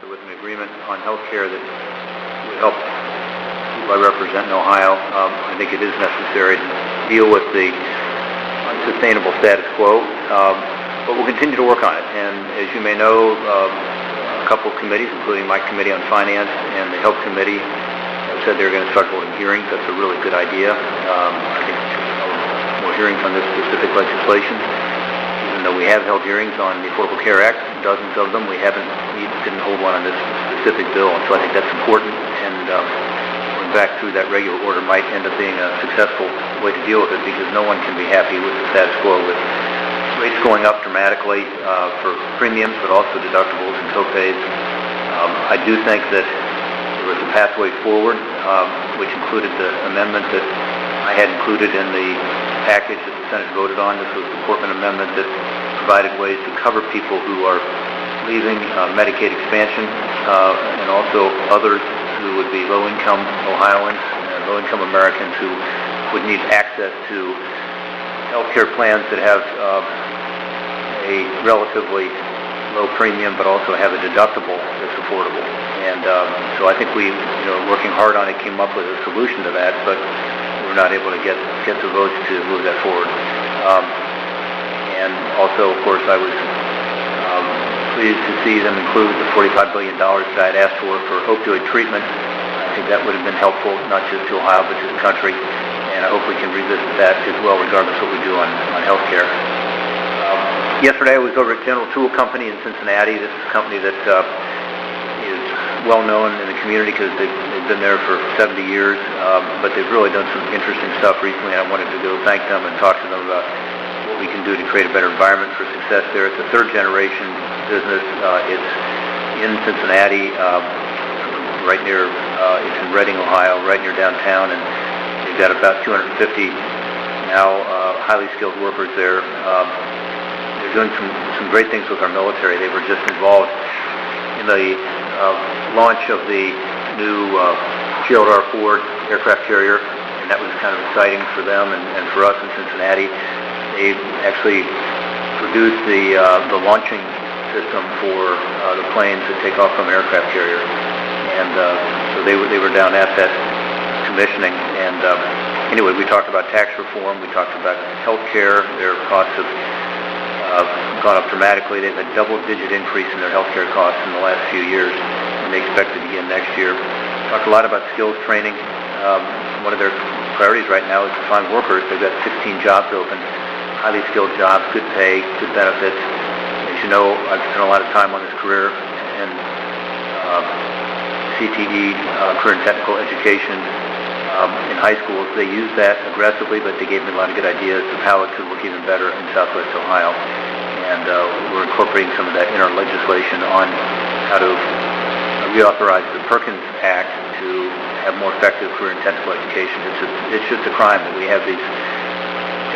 there was an agreement on health care that would help people I represent in Ohio. I think it is necessary to deal with the unsustainable status quo, but we'll continue to work on it. And as you may know, a couple of committees, including my committee on finance and the health committee, have said they're going to start holding hearings. That's a really good idea. I think more hearings on this specific legislation. Even though we have held hearings on the Affordable Care Act, dozens of them, we didn't hold one on this specific bill. And so I think that's important. And going back through that regular order might end up being a successful way to deal with it, because no one can be happy with the status quo, with rates going up dramatically for premiums, but also deductibles and copays. I do think that there was a pathway forward, which included the amendment that I had included in the package that the Senate voted on. This was the Portman amendment that provided ways to cover people who are leaving Medicaid expansion, and also others who would be low-income Ohioans and low-income Americans who would need access to health care plans that have a relatively low premium, but also have a deductible that's affordable. And so I think we, working hard on it, came up with a solution to that, but we were not able to get the votes to move that forward. And also, of course, I was pleased to see them include the $45 billion that I had asked for opioid treatment. I think that would have been helpful, not just to Ohio, but to the country. And I hope we can revisit that as well, regardless of what we do on health care. Yesterday I was over at General Tool Company in Cincinnati. This is a company that is well known in the community because they've been there for 70 years, but they've really done some interesting stuff recently. I wanted to go thank them and talk to them about what we can do to create a better environment for success there. It's a third-generation business. It's in Cincinnati, right near, it's in Reading, Ohio, right near downtown, and they've got about 250 now highly skilled workers there. They're doing some great things with our military. They were just involved in the launch of the new Gerald R. Ford aircraft carrier, and that was kind of exciting for them and for us in Cincinnati. They actually produced the launching system for the planes that take off from an aircraft carrier, and so they were down at that commissioning. And anyway, we talked about tax reform. We talked about health care. Their costs have gone up dramatically. They've had double-digit increase in their health care costs in the last few years, and they expect it again next year. Talked a lot about skills training. One of their priorities right now is to find workers. They've got 16 jobs open, highly skilled jobs, good pay, good benefits. As you know, I've spent a lot of time on this career in CTE, career and technical education, in high schools. They use that aggressively, but they gave me a lot of good ideas of how it could work even better in Southwest Ohio. And we're incorporating some of that in our legislation on how to reauthorize the Perkins Act to have more effective career and technical education. It's just a crime that we have these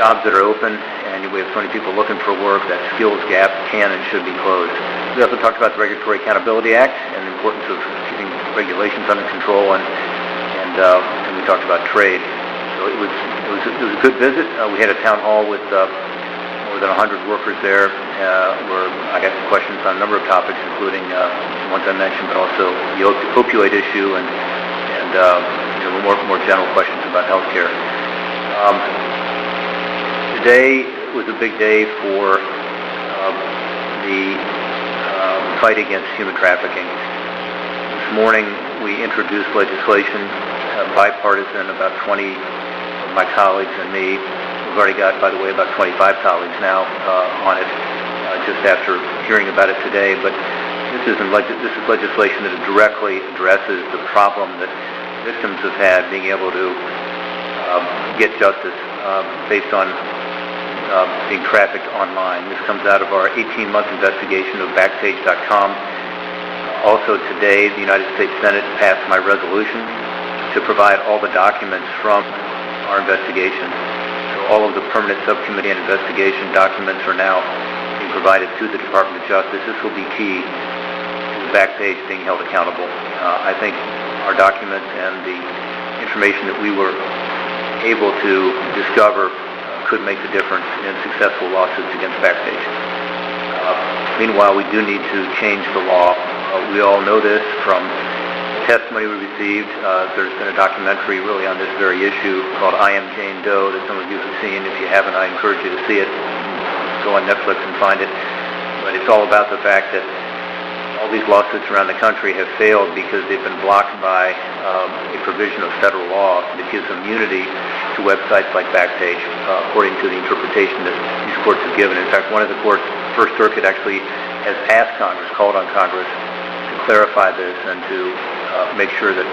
jobs that are open and we have so many people looking for work. That skills gap can and should be closed. We also talked about the Regulatory Accountability Act and the importance of keeping regulations under control, and we talked about trade. So it was a good visit. We had a town hall with more than 100 workers there, where I got questions on a number of topics, including the ones I mentioned, but also the opioid issue and more general questions about health care. Today was a big day for the fight against human trafficking. This morning we introduced legislation, bipartisan, about 20 of my colleagues and me. We've already got, by the way, about 25 colleagues now on it, just after hearing about it today. But this is legislation that directly addresses the problem that victims have had being able to get justice based on being trafficked online. This comes out of our 18-month investigation of Backpage.com. Also today, the United States Senate passed my resolution to provide all the documents from our investigation. So all of the permanent subcommittee on investigation documents are now being provided to the Department of Justice. This will be key to Backpage being held accountable. I think our documents and the information that we were able to discover could make the difference in successful lawsuits against Backpage. Meanwhile, we do need to change the law We all know this from testimony we received. There's been a documentary really on this very issue called I Am Jane Doe that some of you have seen. If you haven't, I encourage you to see it. Go on Netflix and find it. But it's all about the fact that all these lawsuits around the country have failed because they've been blocked by a provision of federal law that gives immunity to websites like Backpage, according to the interpretation that these courts have given. In fact, one of the courts, First Circuit, actually has asked Congress, called on Congress to clarify this and to make sure that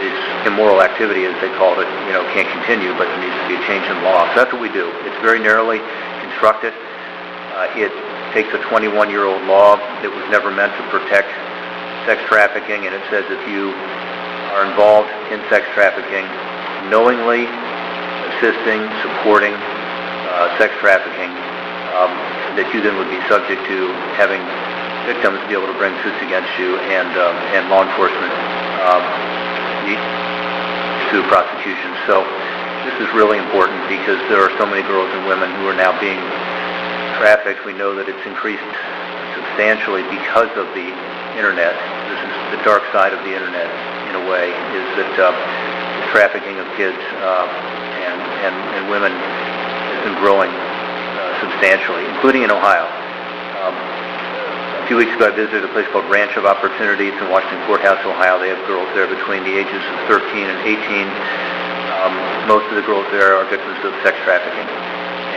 this immoral activity, as they called it, can't continue, but there needs to be a change in law. So that's what we do. It's very narrowly constructed. It takes a 21-year-old law that was never meant to protect sex trafficking, and it says if you are involved in sex trafficking, knowingly assisting, supporting sex trafficking, that you then would be subject to having victims be able to bring suits against you, and law enforcement sue prosecution. So this is really important because there are so many girls and women who are now being trafficked. We know that it's increased substantially because of the internet. This is the dark side of the internet, in a way, is that the trafficking of kids and women has been growing substantially, including in Ohio. A few weeks ago, I visited a place called Ranch of Opportunity. It's in Washington Courthouse, Ohio. They have girls there between the ages of 13 and 18. Most of the girls there are victims of sex trafficking.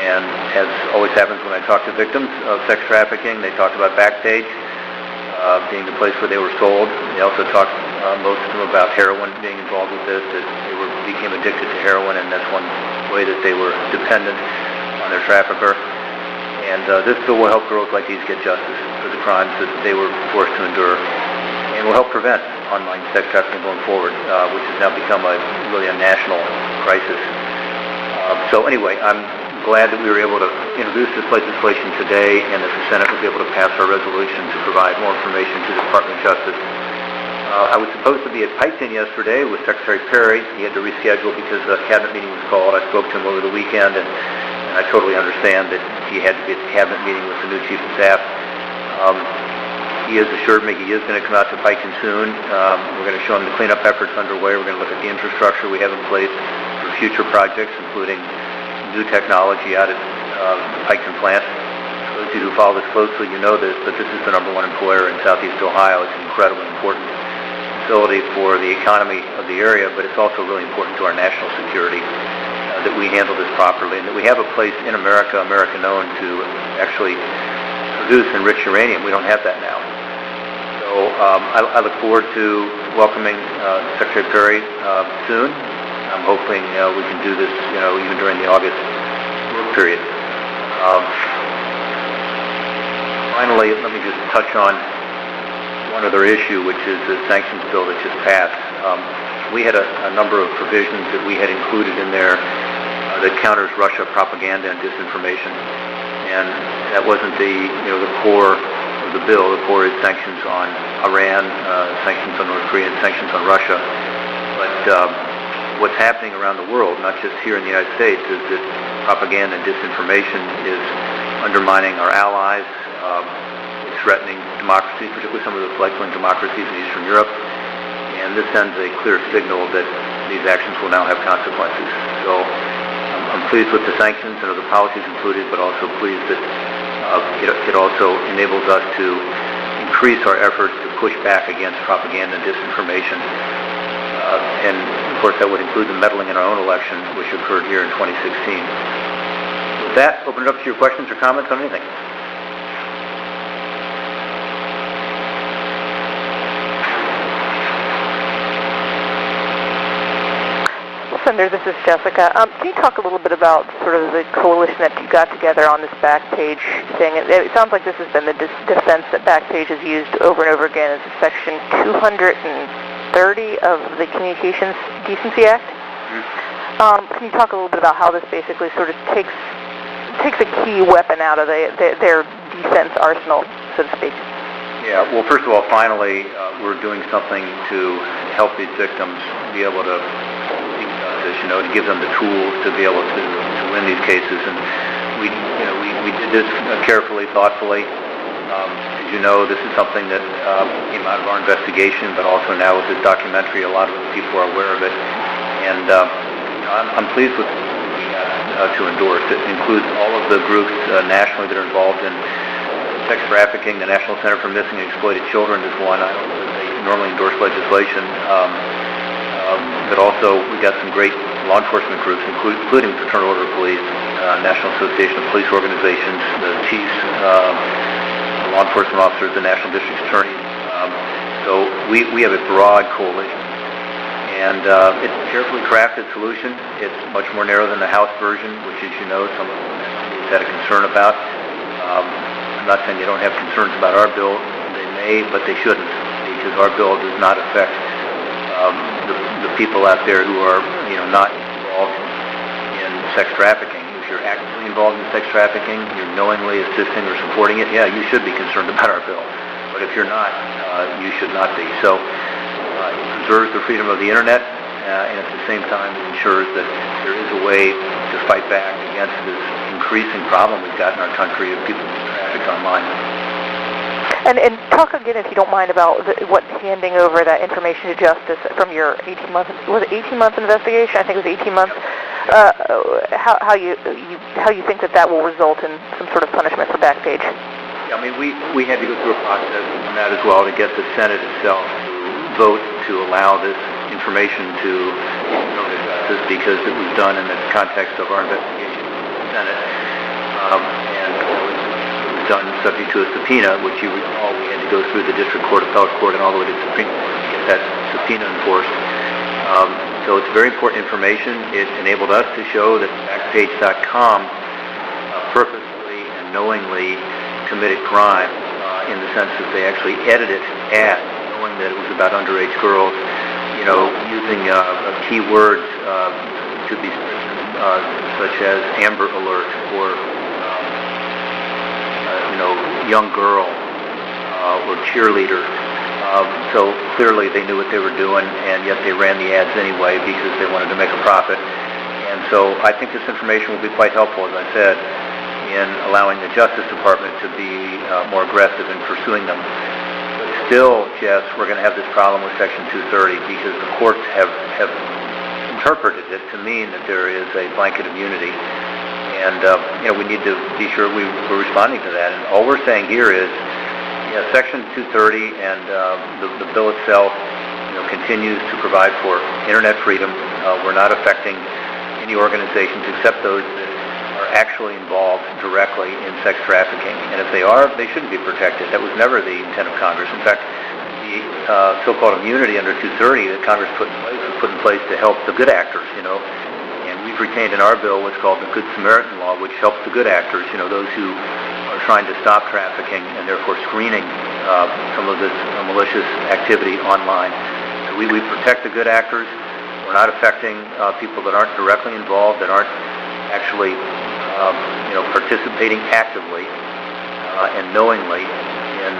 And as always happens when I talk to victims of sex trafficking, they talk about Backpage being the place where they were sold. They also talked, most of them, about heroin being involved with this, that they became addicted to heroin, and that's one way that they were dependent on their trafficker. And this bill will help girls like these get justice for the crimes that they were forced to endure, and will help prevent online sex trafficking going forward, which has now become really a national crisis. So anyway, I'm glad that we were able to introduce this legislation today, and that the Senate was able to pass our resolution to provide more information to the Department of Justice. I was supposed to be at Piketon yesterday with Secretary Perry. He had to reschedule because a cabinet meeting was called. I spoke to him over the weekend, and I totally understand that he had to be at the cabinet meeting with the new chief of staff. He has assured me he is going to come out to Piketon soon. We're going to show him the cleanup efforts underway. We're going to look at the infrastructure we have in place for future projects, including new technology out at the Piketon plant. Those of you who follow this closely, you know this, but this is the #1 employer in Southeast Ohio. It's an incredibly important facility for the economy of the area, but it's also really important to our national security that we handle this properly, and that we have a place in America, American-owned, to actually produce enriched uranium. We don't have that now. So I look forward to welcoming Secretary Perry soon. I'm hoping we can do this, even during the August work period. Finally, let me just touch on one other issue, which is the sanctions bill that just passed. We had a number of provisions that we had included in there that counters Russia propaganda and disinformation, and that wasn't the core of the bill. The core is sanctions on Iran, sanctions on North Korea, and sanctions on Russia. But what's happening around the world, not just here in the United States, is that propaganda and disinformation is undermining our allies. It's threatening democracy, particularly some of the fledgling democracies in Eastern Europe. And this sends a clear signal that these actions will now have consequences. So I'm pleased with the sanctions and other policies included, but also pleased that it also enables us to increase our efforts to push back against propaganda and disinformation. And of course, that would include the meddling in our own election, which occurred here in 2016. With that, open it up to your questions or comments on anything. Senator, this is Jessica. Can you talk a little bit about sort of the coalition that you got together on this Backpage thing? It sounds like this has been the defense that Backpage has used over and over again. It's Section 230 of the Communications Decency Act. Mm-hmm. Can you talk a little bit about how this basically sort of takes a key weapon out of their defense arsenal, so to speak? Yeah, well, first of all, finally, we're doing something to help these victims be able to to give them the tools to be able to win these cases. And we did this carefully, thoughtfully. As you know, this is something that came out of our investigation, but also now with this documentary, a lot of other people are aware of it. And I'm pleased with what we got to endorse. It includes all of the groups nationally that are involved in sex trafficking. The National Center for Missing and Exploited Children is one. I don't know that they normally endorse legislation. But also, we got some great law enforcement groups, including Fraternal Order of Police, National Association of Police Organizations, the chiefs, the law enforcement officers, the National District Attorneys. So we have a broad coalition. And it's a carefully crafted solution. It's much more narrow than the House version, which, as you know, some of them had a concern about. I'm not saying they don't have concerns about our bill. They may, but they shouldn't, because our bill does not affect the people out there who are, not involved in sex trafficking. If you're actively involved in sex trafficking, you're knowingly assisting or supporting it, yeah, you should be concerned about our bill. But if you're not, you should not be. So it preserves the freedom of the Internet, and at the same time it ensures that there is a way to fight back against this increasing problem we've got in our country of people being trafficked online. And talk again, if you don't mind, about what handing over that information to justice from your 18-month, was it 18-month investigation? I think it was 18 months. How you think that will result in some sort of punishment for Backpage? Yeah, I mean, we had to go through a process on that as well to get the Senate itself to vote to allow this information to go to justice, because it was done in the context of our investigation in the Senate. And done subject to a subpoena, which you recall we had to go through the district court, appellate court, and all the way to the Supreme Court to get that subpoena enforced. So it's very important information. It enabled us to show that Backpage.com purposely and knowingly committed crime in the sense that they actually edited ads, knowing that it was about underage girls, using keywords to be such as Amber Alert or young girl or cheerleader. So clearly they knew what they were doing, and yet they ran the ads anyway because they wanted to make a profit. And so I think this information will be quite helpful, as I said, in allowing the Justice Department to be more aggressive in pursuing them. But still, Jess, we're going to have this problem with Section 230 because the courts have interpreted it to mean that there is a blanket immunity. And, we need to be sure we're responding to that. And all we're saying here is, Section 230 and the bill itself, continues to provide for Internet freedom. We're not affecting any organizations except those that are actually involved directly in sex trafficking. And if they are, they shouldn't be protected. That was never the intent of Congress. In fact, the so-called immunity under 230 that Congress put in place was put in place to help the good actors, We've retained in our bill what's called the Good Samaritan Law, which helps the good actors, those who are trying to stop trafficking and therefore screening some of this malicious activity online. So we protect the good actors. We're not affecting people that aren't directly involved, that aren't actually, participating actively and knowingly in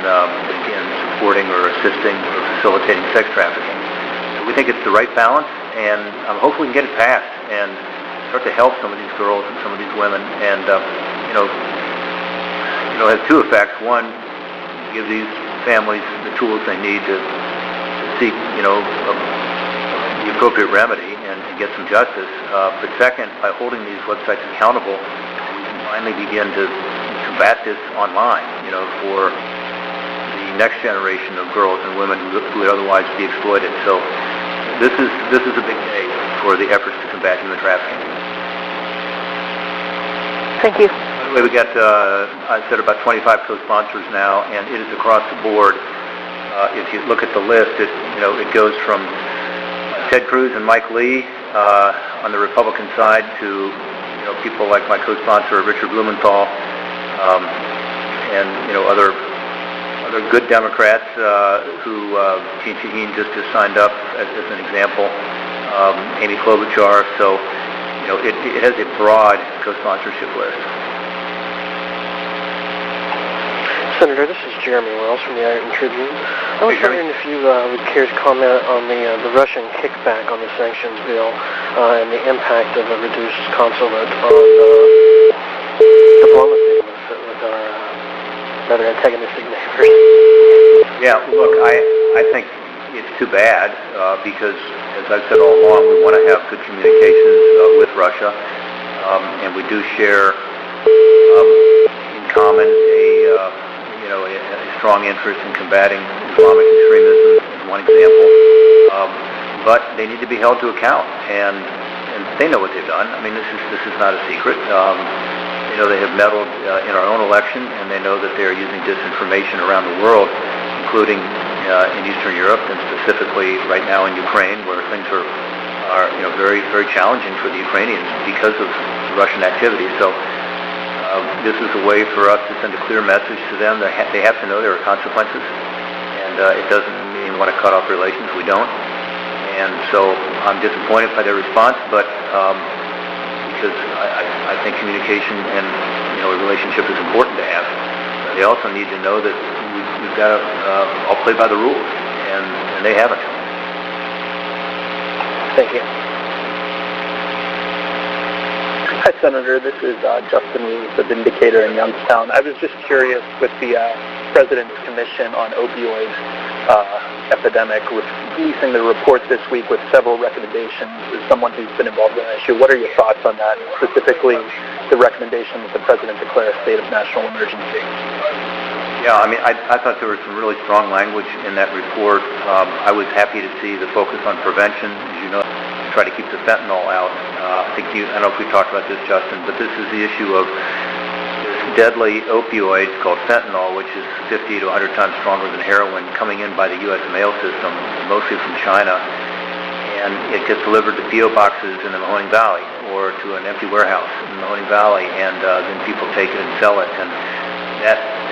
supporting or assisting or facilitating sex trafficking. So we think it's the right balance, and I'm hopeful we can get it passed and start to help some of these girls and some of these women. And, it has two effects. One, give these families the tools they need to seek, the appropriate remedy and get some justice. But second, by holding these websites accountable, we can finally begin to combat this online, for the next generation of girls and women who would otherwise be exploited. So this is a big day for the efforts to combat human trafficking. Thank you. By the way, we got, I said, about 25 co-sponsors now, and it is across the board. If you look at the list, it goes from Ted Cruz and Mike Lee on the Republican side to people like my co-sponsor Richard Blumenthal and other good Democrats who Gene Shaheen just signed up as an example. Amy Klobuchar. So it has a broad co-sponsorship list. Senator, this is Jeremy Wells from the Iron Tribune. I was wondering if you would care to comment on the Russian kickback on the sanctions bill and the impact of a reduced consulate on diplomacy with our rather antagonistic neighbors. Yeah, look, I think it's too bad because, as I've said all along, we want to have good communications with Russia, and we do share in common a strong interest in combating Islamic extremism, as one example. But they need to be held to account, and they know what they've done. I mean, this is not a secret. They know they have meddled in our own election, and they know that they are using disinformation around the world, including in Eastern Europe, and specifically right now in Ukraine, where things are very, very challenging for the Ukrainians because of Russian activity. So this is a way for us to send a clear message to them. They have to know there are consequences, and it doesn't mean we want to cut off relations. We don't. And so I'm disappointed by their response, but because I think communication and a relationship is important to have. They also need to know that we've got to all play by the rules, and they haven't. Thank you. Hi, Senator. This is Justin Weems, the Vindicator in Youngstown. I was just curious with the President's Commission on Opioid epidemic releasing the report this week with several recommendations. As someone who's been involved in that issue, what are your thoughts on that, specifically the recommendation that the President declare a state of national emergency? Yeah, I mean, I thought there was some really strong language in that report. I was happy to see the focus on prevention. As you know, try to keep the fentanyl out. I don't know if we talked about this, Justin, but this is the issue of this deadly opioid called fentanyl, which is 50 to 100 times stronger than heroin, coming in by the U.S. mail system, mostly from China. And it gets delivered to P.O. boxes in the Mahoning Valley or to an empty warehouse in the Mahoning Valley, and then people take it and sell it. And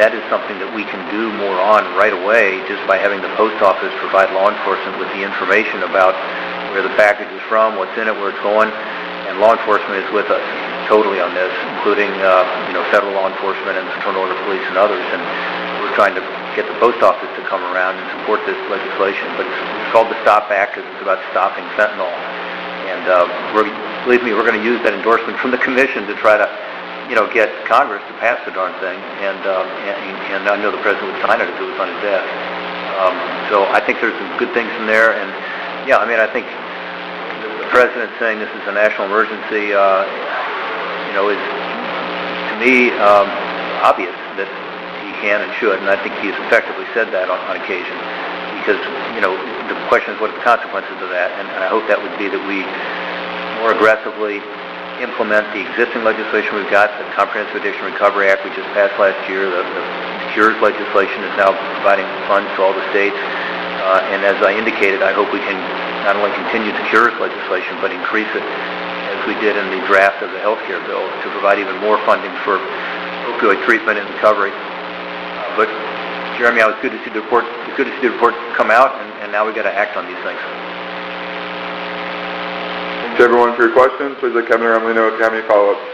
that is something that we can do more on right away, just by having the post office provide law enforcement with the information about where the package is from, what's in it, where it's going. And law enforcement is with us totally on this, including federal law enforcement and Central Northern Police and others. And we're trying to get the post office to come around and support this legislation. But it's called the STOP Act because it's about stopping fentanyl. And believe me, we're going to use that endorsement from the Commission to try to get Congress to pass the darn thing, and I know the President would sign it if it was on his desk. So I think there's some good things in there, and yeah, I mean, I think the President saying this is a national emergency, is to me obvious that he can and should, and I think he's effectively said that on occasion, because the question is what are the consequences of that, and I hope that would be that we more aggressively implement the existing legislation we've got. The Comprehensive Addiction Recovery Act we just passed last year. The Cures legislation is now providing funds to all the states. And as I indicated, I hope we can not only continue the Cures legislation, but increase it, as we did in the draft of the health care bill, to provide even more funding for opioid treatment and recovery. But Jeremy, it was good to see the report. It's good to see the report come out, and now we've got to act on these things. Thanks everyone for your questions. Please let Kevin or Emily know if you have any follow-ups.